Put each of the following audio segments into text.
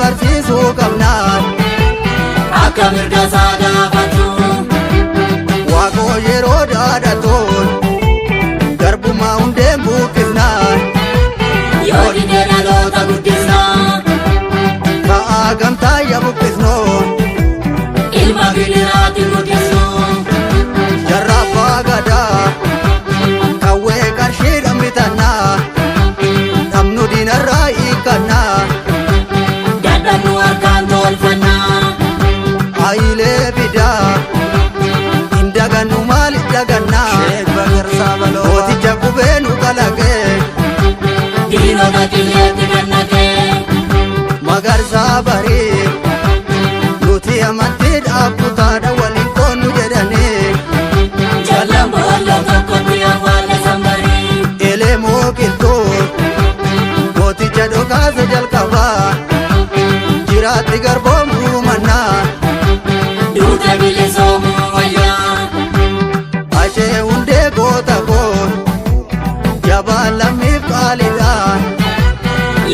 Barsiisu qabnaan akka mirga isaa gaafatu waaqoo yeroo dhaadhatuun garbummaa hundeen buqqisnaan yoo didee dhaloota guddisnaan ka'aa gamtaayya buqqisnoon ilma gidiraatti guddisnoon jarra abbaa gadaa qawwee qarshiidhaan bitannaa dhabnu diinarraa hiikkannaa nu harkaan tolfannaa ayilee fidaa indagannu maaliif dagannaa mooticha qubee nu kalaqee diinota qilleetti gannatee magarsaa barii nuti amantii dhaabbutaadha waliin qoonnu jedhanii jallan boolloo tokkotti awwaala sambarii elee mooqiltuu mooticha dhokaasa jalqabaa jiraatti garboomuu mannaa duuta bilisoomuu wayyaa ashee hundee goota goon jabaan lammiif qaalidhaan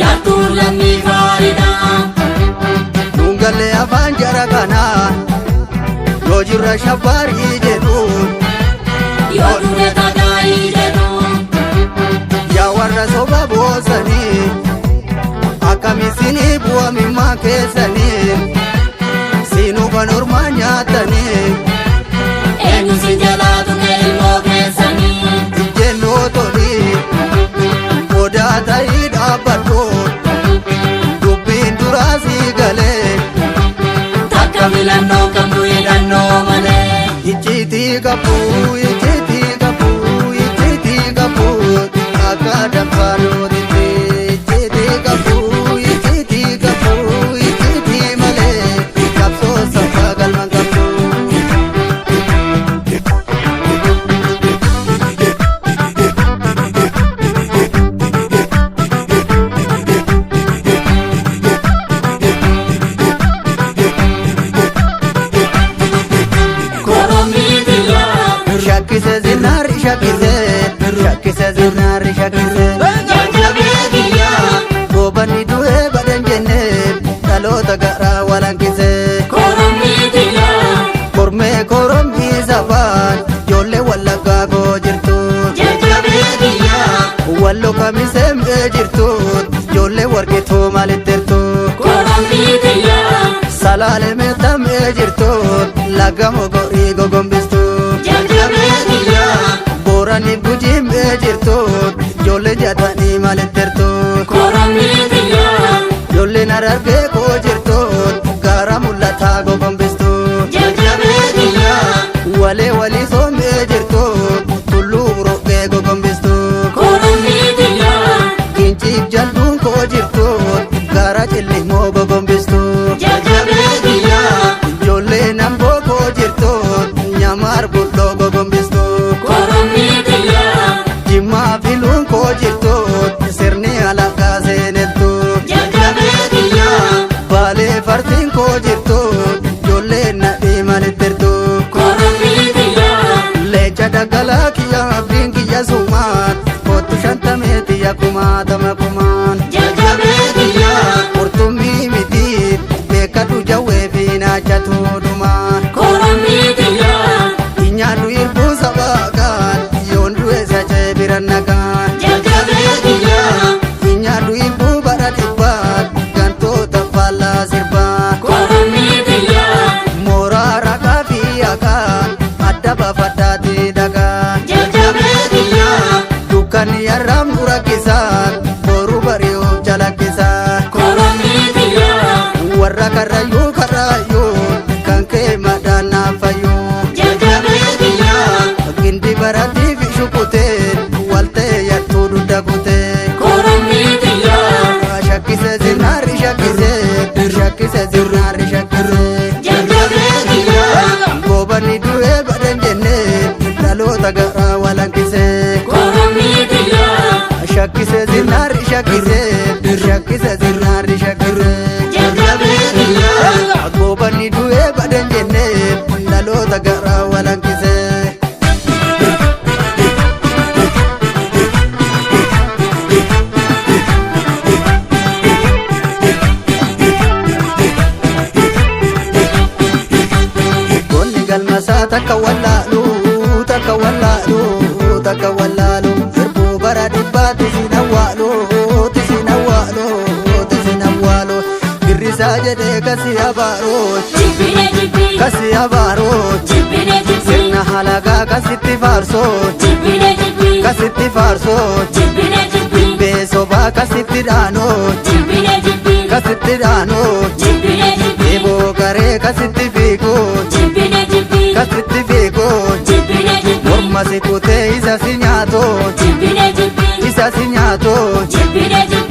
yaattuun lammiif qaalidhaan dhungallee afaan jara kanaa yoo jirra shabbaarii jedhuun yoo dure tagaayii jedhuun yaa warra soba boosanii akkamisinii bu'amimmaa keessanii siinuu kan ormaa nyaatanii eenyu si jalaatu ilmoo keessanii ijjeennoo tolii odaa ta'ii dhaabbadhu dubbiin duraasii galee takka filannoo kamtu hidhannoo malee icciitii qabuu icciitii qabuu icciitii qabuu akka danfaanootitti shakkise zinnaarri shakkise jajjabeetiyaa goobanni du'ee badan jennee dhaloota garaa walankise kormee korommii safaan ijoollee wallaggaa koo jirtu jajjabeetiyaa wallo kamiseem'ee jirtu ijoollee warqituu maalittirtu salaalee meexam'ee jirtu lagga mogorii gogombistu boorani gujiim'ee jirtu ijoollee jaatanii maalittirtu ijoolleen Harargee koo jirtu gaara mul'ataa gogombistu walee walii soom'ee jirtu tulluu rophee gogombistu kinciif jalduun koo jirtu gaara cillimoo gogombistu ijoollee namboo koo jirtu nyamaar bulloo gogombistu jimmaa filuun koo jirtu sirni alaqaa seenettu baalee fartiin koo jirtu ijoollee nadhii maalittirtu leenca daggalaa kiyya abdiin kiyya sumaan kottu shantamee tiyya kumaatama kumaan qurxummii mitiit beekadhu jawwee fi naachatu dhumaan nyaadhu irbuu sabaakaan yoon du'e sachee biran nagaan nyaadhu irbuu bara dhibbaan gantoota faallaa sirbaan mooraa rakaa fi akaan adda baafadhaati dhagaan dukkanni yarraam nu rakkisaan boruu bari'uuf jalakkisaan warra karrayyuu karra shakkise sirnaarri shakkire Aggoobanni du'ee badan jenne dhaloota garaa walankise Galmasaa takka wallaalu Sirbuu bara dhibbaatti sin awwaalu Girrisaa jedhee kasi abaaroo Sirna halagaa kasitti faarsoo Dibbee sobaa kasitti dhaanoo Eeboo garee kasitti fiigoo Morma si kutee isa si nyaatoo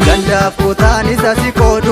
Gandaaf kutaan isa si qoodoo